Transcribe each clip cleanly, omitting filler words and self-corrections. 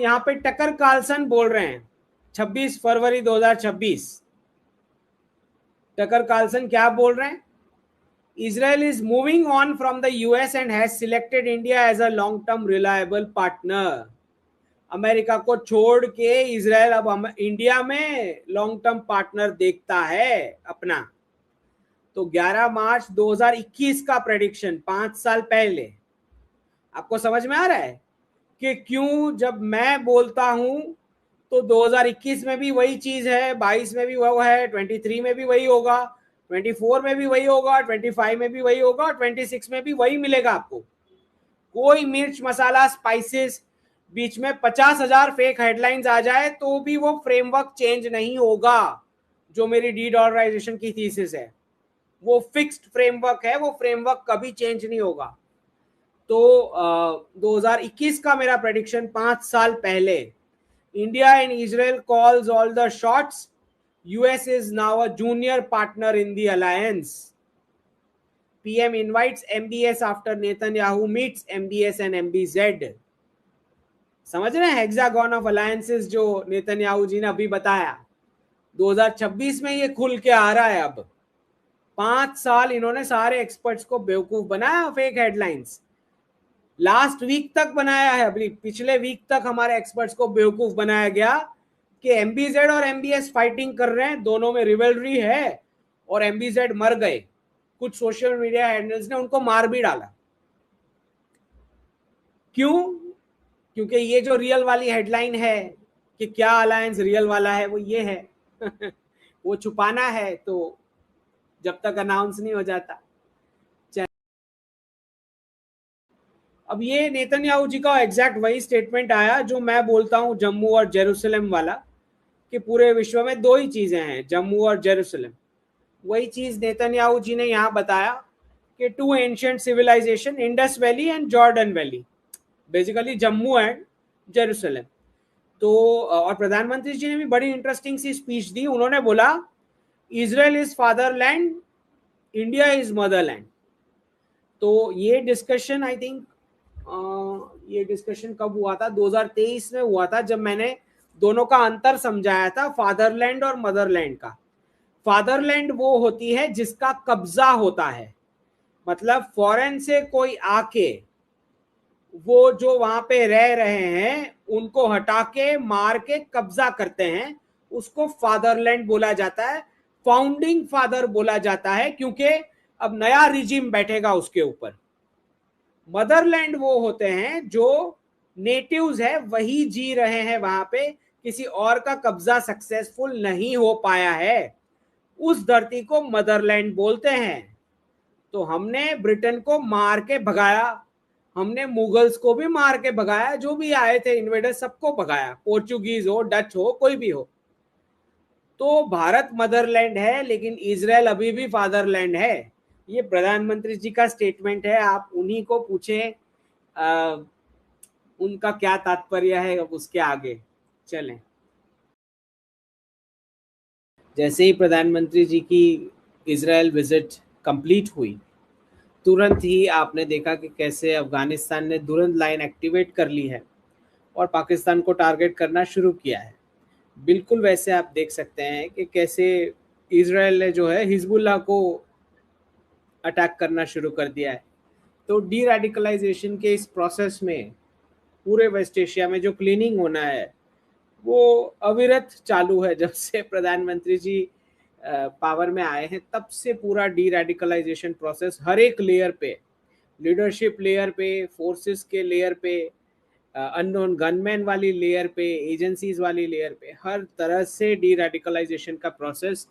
यहाँ पे Tucker Carlson बोल रहे हैं 26 फरवरी 2026। टकर कार्लसन क्या बोल रहे हैं? Israel is moving on from the US and has selected India as a long-term reliable partner. America को छोड़ के इजराइल अब इंडिया में लॉन्ग टर्म पार्टनर देखता है अपना। तो 11 मार्च 2021 का प्रेडिक्शन 5 साल पहले। आपको समझ में आ रहा है कि क्यों जब मैं बोलता हूं तो 2021 में भी वही चीज है, 22 में भी वो है, 23 में भी वही होगा, 24 में भी वही होगा, 25 में भी वही होगा, 26 में भी वही मिलेगा आपको। कोई मिर्च मसाला स्पाइसेस बीच में 50,000 फेक हेडलाइंस आ जाए तो भी वो फ्रेमवर्क चेंज नहीं होगा। जो मेरी डीडॉलराइजेशन की थीसिस है वो फिक्स्ड फ्रेमवर्क है, वो फ्रेमवर्क कभी चेंज नहीं होगा। तो 2021 का मेरा प्रेडिक्शन 5 साल पहले, India and Israel calls all the shots, US is now a junior partner in the alliance, PM invites MBS after Netanyahu meets MBS and MBZ। समझ रहे हैं हेक्सागन ऑफ अलायंसेस जो नेतन्याहू जी ने अभी बताया, 2026 में ये खुल के आ रहा है। अब 5 साल इन्होंने सारे एक्सपर्ट्स को बेवकूफ बनाया, फेक हेडलाइंस लास्ट वीक तक बनाया है। अभी पिछले वीक तक हमारे एक्सपर्ट्स को बेवकूफ बनाया गया कि MBZ और MBS फाइटिंग कर रहे हैं, दोनों में रिवलरी है और MBZ मर गए। कुछ सोशल मीडिया हैंडल्स ने उनको मार भी डाला। क्यों? क्योंकि ये जो रियल वाली हेडलाइन है कि क्या अलायंस रियल वाला है वो ये है वो छुपाना है तो जब तक अनाउंस नहीं हो जाता। अब ये नेतन्याहू जी का एग्जैक्ट वही स्टेटमेंट आया जो मैं बोलता हूं जम्मू और जेरूसलम वाला, कि पूरे विश्व में 2 ही चीजें हैं, जम्मू और जेरूसलम। वही चीज नेतन्याहू जी ने यहाँ बताया कि 2 ancient civilization, Indus valley and Jordan valley, basically Jammu and Jerusalem. तो और प्रधानमंत्री जी ने भी बड़ी इंटरेस्टिंग सी स्पीच दी। उन्होंने बोला Israel is fatherland, India is Motherland. तो ये डिस्कशन आई थिंक ये डिस्कशन कब हुआ था? 2023 में हुआ था, जब मैंने दोनों का अंतर समझाया था, फादरलैंड और मदरलैंड का। फादरलैंड वो होती है जिसका कब्जा होता है, मतलब फॉरेन से कोई आके वो जो वहां पे रह रहे हैं उनको हटा के मार के कब्जा करते हैं, उसको फादरलैंड बोला जाता है, फाउंडिंग फादर बोला जाता है, क्योंकि अब नया रिजिम बैठेगा उसके ऊपर। मदरलैंड वो होते हैं जो नेटिव्स है, वही जी रहे हैं वहां पे, किसी और का कब्जा सक्सेसफुल नहीं हो पाया है, उस धरती को मदरलैंड बोलते हैं। तो हमने ब्रिटेन को मार के भगाया, हमने मुगल्स को भी मार के भगाया, जो भी आए थे इन्वेडर सबको भगाया, पोर्चुगीज हो, डच हो, कोई भी हो। तो भारत मदरलैंड है लेकिन इजराइल अभी भी फादरलैंड है। ये प्रधानमंत्री जी का स्टेटमेंट है, आप उन्हीं को पूछें उनका क्या तात्पर्य है। अब उसके आगे चलें। जैसे ही प्रधानमंत्री जी की इजराइल विजिट कंप्लीट हुई, तुरंत ही आपने देखा कि कैसे अफगानिस्तान ने तुरंत लाइन एक्टिवेट कर ली है और पाकिस्तान को टारगेट करना शुरू किया है। बिल्कुल वैसे आप देख सकते हैं कि कैसे इजराइल ने जो है हिजबुल्लाह को अटैक करना शुरू कर दिया है। तो डी रेडिकलाइजेशन के इस प्रोसेस में पूरे वेस्ट एशिया में जो क्लीनिंग होना है वो अविरत चालू है। जब से प्रधानमंत्री जी पावर में आए हैं तब से पूरा डी रेडिकलाइजेशन प्रोसेस हर एक लेयर पे, लीडरशिप लेयर पे, फोर्सेस के लेयर पे, अननोन गनमैन वाली लेयर पे, एजेंसीज वाली लेयर पे, हर तरह से डी रेडिकलाइजेशन का प्रोसेस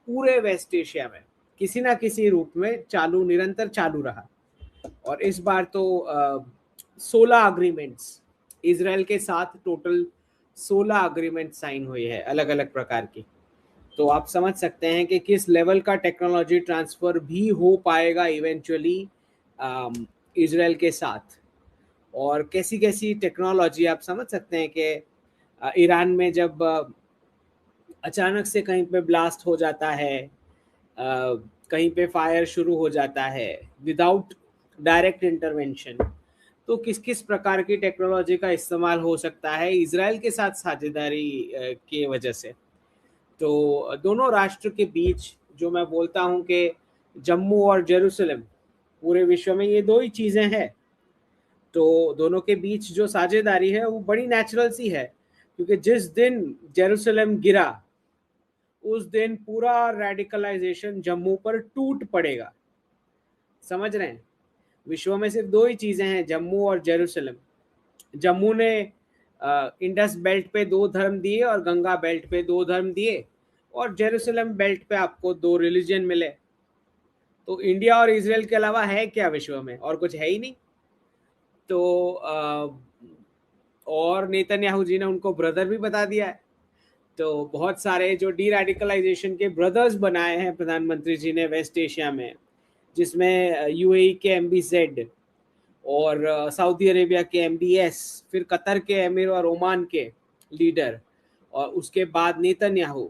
पूरे वेस्ट एशिया में किसी ना किसी रूप में चालू, निरंतर चालू रहा। और इस बार तो 16 अग्रीमेंट्स इजराइल के साथ, टोटल 16 अग्रीमेंट साइन हुई है अलग अलग प्रकार की। तो आप समझ सकते हैं कि किस लेवल का टेक्नोलॉजी ट्रांसफर भी हो पाएगा इवेंचुअली इजराइल के साथ, और कैसी कैसी टेक्नोलॉजी आप समझ सकते हैं कि ईरान में जब अचानक से कहीं पे ब्लास्ट हो जाता है, कहीं पे फायर शुरू हो जाता है विदाउट डायरेक्ट इंटरवेंशन, तो किस किस प्रकार की टेक्नोलॉजी का इस्तेमाल हो सकता है इजराइल के साथ साझेदारी की वजह से। तो दोनों राष्ट्र के बीच जो मैं बोलता हूं कि जम्मू और जेरूसलम, पूरे विश्व में ये दो ही चीजें हैं। तो दोनों के बीच जो साझेदारी है वो बड़ी नेचुरल सी है, क्योंकि जिस दिन जेरूसलम गिरा उस दिन पूरा रेडिकलाइजेशन जम्मू पर टूट पड़ेगा। समझ रहे हैं? विश्व में सिर्फ दो ही चीजें हैं, जम्मू और जेरूसलम। जम्मू ने इंडस बेल्ट पे दो धर्म दिए और गंगा बेल्ट पे दो धर्म दिए, और जेरूसलम बेल्ट पे आपको दो रिलीजन मिले। तो इंडिया और इजराइल के अलावा है क्या विश्व में? और कुछ है ही नहीं। तो और नेतन्याहू जी ने उनको ब्रदर भी बता दिया है। तो बहुत सारे जो डी रेडिकलाइजेशन के ब्रदर्स बनाए हैं प्रधानमंत्री जी ने वेस्ट एशिया में, जिसमें यूएई के MBZ और सऊदी अरेबिया के MBS, फिर कतर के एमिर और ओमान के लीडर, और उसके बाद नेतन्याहू।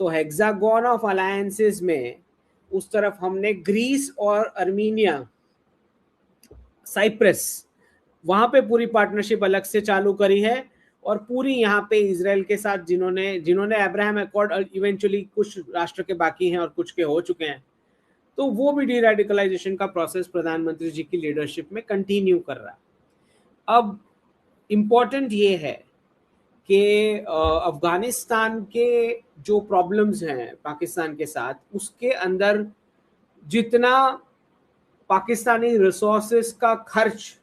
तो हेक्सागोन ऑफ अलायंसेस में उस तरफ हमने ग्रीस और अर्मीनिया, साइप्रस, वहां पे पूरी पार्टनरशिप अलग से चालू करी है। और पूरी यहाँ पे इजराइल के साथ जिन्होंने जिन्होंने अब्राहम अकॉर्ड, इवेंचुअली कुछ राष्ट्र के बाकी हैं और कुछ के हो चुके हैं, तो वो भी डी रेडिकलाइजेशन का प्रोसेस प्रधानमंत्री जी की लीडरशिप में कंटिन्यू कर रहा है। अब इम्पोर्टेंट ये है कि अफगानिस्तान के जो प्रॉब्लम्स हैं पाकिस्तान के साथ, उसके अंदर जितना पाकिस्तानी रिसोर्सेस का खर्च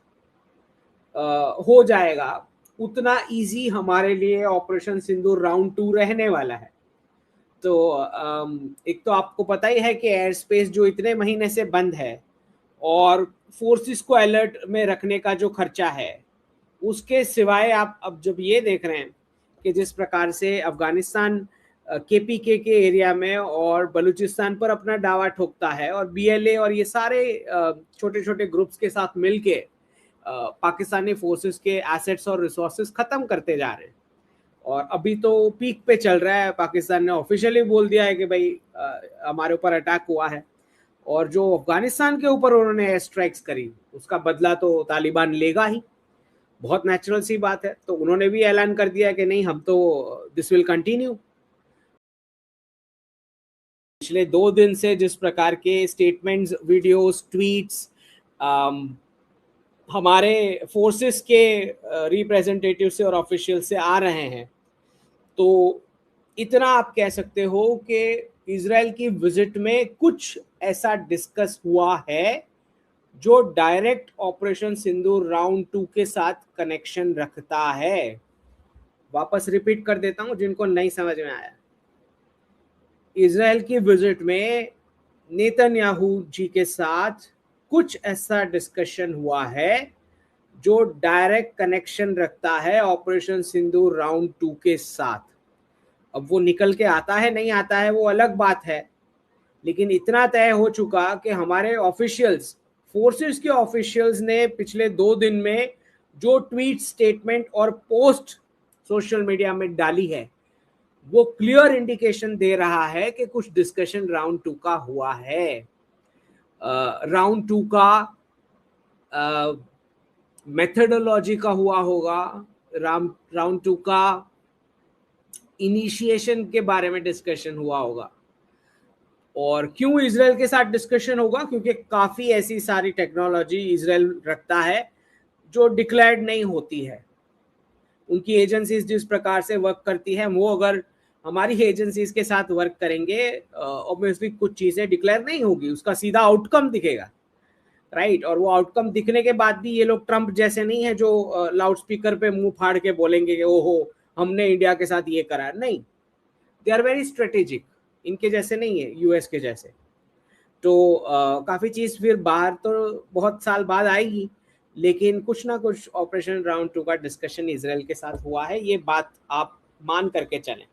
हो जाएगा, उतना इजी हमारे लिए ऑपरेशन सिंदूर राउंड 2 रहने वाला है। तो एक तो आपको पता ही है कि एयर स्पेस जो इतने महीने से बंद है, और फोर्सेस को अलर्ट में रखने का जो खर्चा है, उसके सिवाय आप अब जब ये देख रहे हैं कि जिस प्रकार से अफगानिस्तान KPK के एरिया में और बलूचिस्तान पर अपना दावा ठोकता है, और BLA और ये सारे छोटे छोटे ग्रुप्स के साथ मिलके पाकिस्तानी फोर्सेस के एसेट्स और रिसोर्सेस खत्म करते जा रहे हैं। और अभी तो पीक पे चल रहा है, पाकिस्तान ने ऑफिशियली बोल दिया है कि भाई हमारे ऊपर अटैक हुआ है, और जो अफगानिस्तान के ऊपर उन्होंने एयर स्ट्राइक्स करी उसका बदला तो तालिबान लेगा ही। बहुत नेचुरल सी बात है। तो उन्होंने भी ऐलान कर दिया कि नहीं, हम तो दिस विल कंटिन्यू। पिछले 2 दिन से जिस प्रकार के स्टेटमेंट्स, वीडियोस, ट्वीट्स हमारे फोर्सेस के रिप्रेजेंटेटिव से और ऑफिशियल से आ रहे हैं, तो इतना आप कह सकते हो कि इजराइल की विजिट में कुछ ऐसा डिस्कस हुआ है जो डायरेक्ट ऑपरेशन सिंदूर राउंड 2 के साथ कनेक्शन रखता है। वापस रिपीट कर देता हूं जिनको नहीं समझ में आया। इजराइल की विजिट में नेतन्याहू जी के साथ कुछ ऐसा डिस्कशन हुआ है जो डायरेक्ट कनेक्शन रखता है ऑपरेशन सिंदूर राउंड 2 के साथ। अब वो निकल के आता है नहीं आता है वो अलग बात है, लेकिन इतना तय हो चुका कि हमारे ऑफिशियल्स, फोर्सेस के ऑफिशियल्स ने पिछले 2 दिन में जो ट्वीट, स्टेटमेंट और पोस्ट सोशल मीडिया में डाली है, वो क्लियर इंडिकेशन दे रहा है कि कुछ डिस्कशन राउंड 2 का हुआ है। राउंड 2 का मेथडोलॉजी का हुआ होगा, राउंड 2 का इनिशिएशन के बारे में डिस्कशन हुआ होगा। और क्यों इजराइल के साथ डिस्कशन होगा? क्योंकि काफी ऐसी सारी टेक्नोलॉजी इजराइल रखता है जो डिक्लेयर्ड नहीं होती है। उनकी एजेंसीज जिस प्रकार से वर्क करती है, वो अगर हमारी एजेंसीज के साथ वर्क करेंगे, ऑब्वियसली कुछ चीजें डिक्लेयर नहीं होगी, उसका सीधा आउटकम दिखेगा, राइट। और वो आउटकम दिखने के बाद भी ये लोग ट्रंप जैसे नहीं है जो लाउड स्पीकर पे मुंह फाड़ के बोलेंगे कि ओहो हमने इंडिया के साथ ये करा। नहीं, दे आर वेरी स्ट्रेटेजिक, इनके जैसे नहीं है, यूएस के जैसे। तो काफी चीज फिर बाहर तो बहुत साल बाद आएगी, लेकिन कुछ ना कुछ ऑपरेशन राउंड 2 का डिस्कशन इजराइल के साथ हुआ है, ये बात आप मान करके चलें।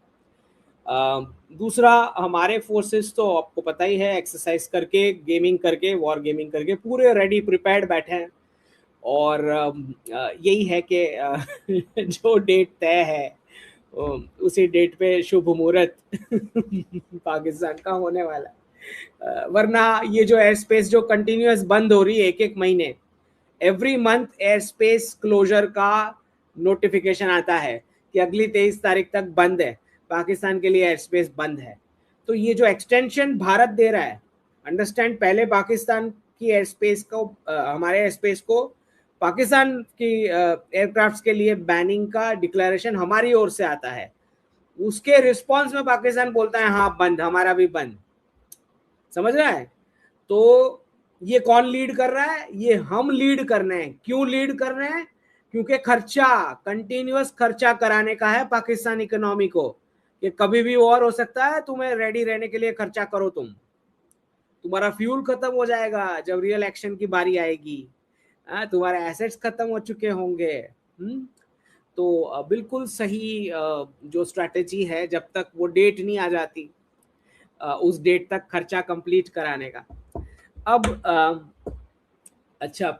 दूसरा, हमारे फोर्सेस तो आपको पता ही है, एक्सरसाइज करके, गेमिंग करके, वॉर गेमिंग करके पूरे रेडी प्रिपेयर्ड बैठे हैं। और यही है कि जो डेट तय है उसी डेट पे शुभ मुहूर्त पाकिस्तान का होने वाला है। वरना ये जो एयर स्पेस जो कंटिन्यूअस बंद हो रही है 1-1 महीने, every month air space closure का नोटिफिकेशन आता है कि अगली 23 तारीख तक बंद है, पाकिस्तान के लिए एयर स्पेस बंद है। तो ये जो एक्सटेंशन भारत दे रहा है, अंडरस्टैंड, पहले पाकिस्तान की एयर स्पेस को हमारे एयर स्पेस को पाकिस्तान की एयरक्राफ्ट्स के लिए बैनिंग का डिक्लेरेशन हमारी ओर से आता है, उसके रिस्पॉन्स में पाकिस्तान बोलता है हाँ बंद, हमारा भी बंद। समझ रहा है? तो ये कौन लीड कर रहा है? ये हम लीड कर रहे हैं। क्यों लीड कर रहे हैं? क्योंकि खर्चा, कंटिन्यूअस खर्चा कराने का है पाकिस्तान इकोनॉमी को, कि कभी भी वॉर हो सकता है, तुम्हें रेडी रहने के लिए खर्चा करो। तुम्हारा फ्यूल खत्म हो जाएगा जब रियल एक्शन की बारी आएगी, तुम्हारे एसेट्स खत्म हो चुके होंगे। तो बिल्कुल सही जो स्ट्रैटेजी है, जब तक वो डेट नहीं आ जाती, उस डेट तक खर्चा कंप्लीट कराने का। अब अच्छा,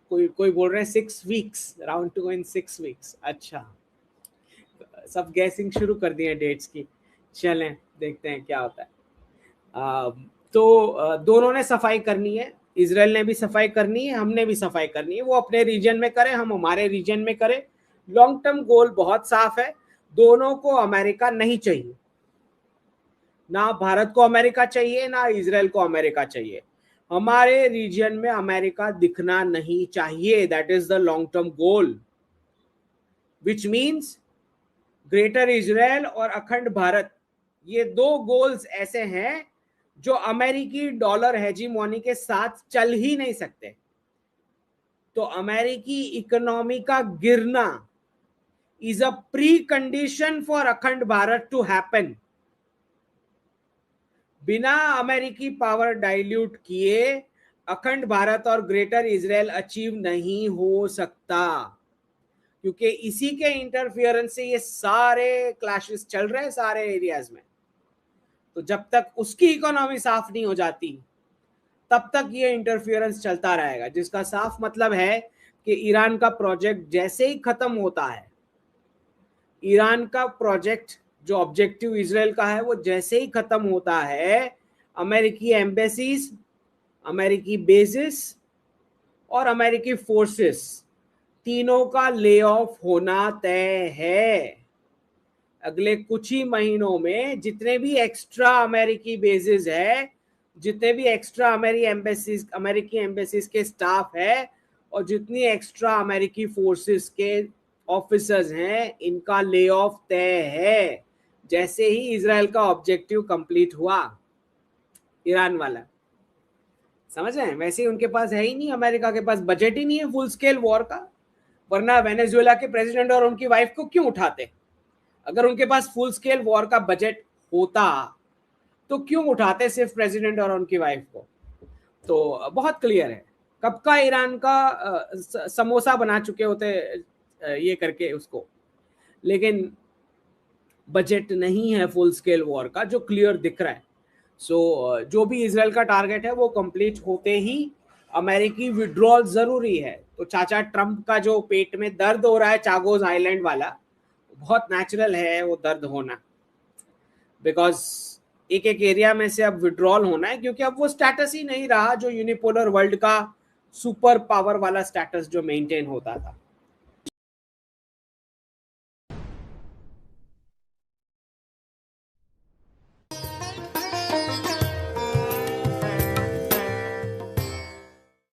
कोई बोल रहे हैं 6 वीक्स, राउंड 2 इन 6 वीक्स। अच्छा, सब गैसिंग शुरू कर दिए डेट्स की। चलें देखते हैं क्या होता है। तो दोनों ने सफाई करनी है, इजराइल ने भी सफाई करनी है, हमने भी सफाई करनी है। वो अपने रीजन में करे, हम हमारे रीजन में करें। लॉन्ग टर्म गोल बहुत साफ है, दोनों को अमेरिका नहीं चाहिए, ना भारत को अमेरिका चाहिए, ना इजराइल को अमेरिका चाहिए। हमारे रीजन में अमेरिका दिखना नहीं चाहिए, that is the long term goal, which means greater Israel और अखंड भारत। ये दो गोल्स ऐसे हैं जो अमेरिकी डॉलर हेजीमोनी के साथ चल ही नहीं सकते। तो अमेरिकी इकोनॉमी का गिरना is a pre condition for अखंड भारत टू हैपन। बिना अमेरिकी पावर डाइल्यूट किए अखंड भारत और ग्रेटर इजराइल अचीव नहीं हो सकता, क्योंकि इसी के इंटरफियरेंस से ये सारे क्लैशेस चल रहे हैं सारे एरियाज में। तो जब तक उसकी इकोनॉमी साफ नहीं हो जाती, तब तक ये इंटरफियरेंस चलता रहेगा, जिसका साफ मतलब है कि ईरान का प्रोजेक्ट जैसे ही खत्म होता है, ईरान का प्रोजेक्ट जो ऑब्जेक्टिव इजराइल का है वो जैसे ही खत्म होता है, अमेरिकी एम्बेसीज, अमेरिकी बेसिस और अमेरिकी फोर्सेस तीनों का ले ऑफ होना तय है। अगले कुछ ही महीनों में जितने भी एक्स्ट्रा अमेरिकी बेसिस है, जितने भी एक्स्ट्रा अमेरिकी एम्बेसीज के स्टाफ है, और जितनी एक्स्ट्रा अमेरिकी फोर्सेस के ऑफिसर्स हैं, इनका ले ऑफ तय है जैसे ही इजराइल का ऑब्जेक्टिव कंप्लीट हुआ, ईरान वाला। समझ रहे हैं? वैसे ही उनके पास है ही नहीं, अमेरिका के पास बजट ही नहीं है फुल स्केल वॉर का, वरना वेनेजुएला के प्रेसिडेंट और उनकी वाइफ को क्यों उठाते? अगर उनके पास फुल स्केल वॉर का बजट होता तो क्यों उठाते सिर्फ प्रेसिडेंट और उनकी वाइफ को? तो बहुत क्लियर है कब का ईरान का समोसा बना चुके होते ये करके उसको, लेकिन बजट नहीं है फुल स्केल वॉर का, जो क्लियर दिख रहा है। सो जो भी इजराइल का टारगेट है वो कंप्लीट होते ही अमेरिकी विड्रॉल जरूरी है। तो चाचा ट्रंप का जो पेट में दर्द हो रहा है चागोज आइलैंड वाला, बहुत नेचुरल है वो दर्द होना, बिकॉज एक एक एरिया में से अब विड्रॉल होना है, क्योंकि अब वो स्टेटस ही नहीं रहा जो यूनिपोलर वर्ल्ड का सुपर पावर वाला स्टेटस जो मेंटेन होता था।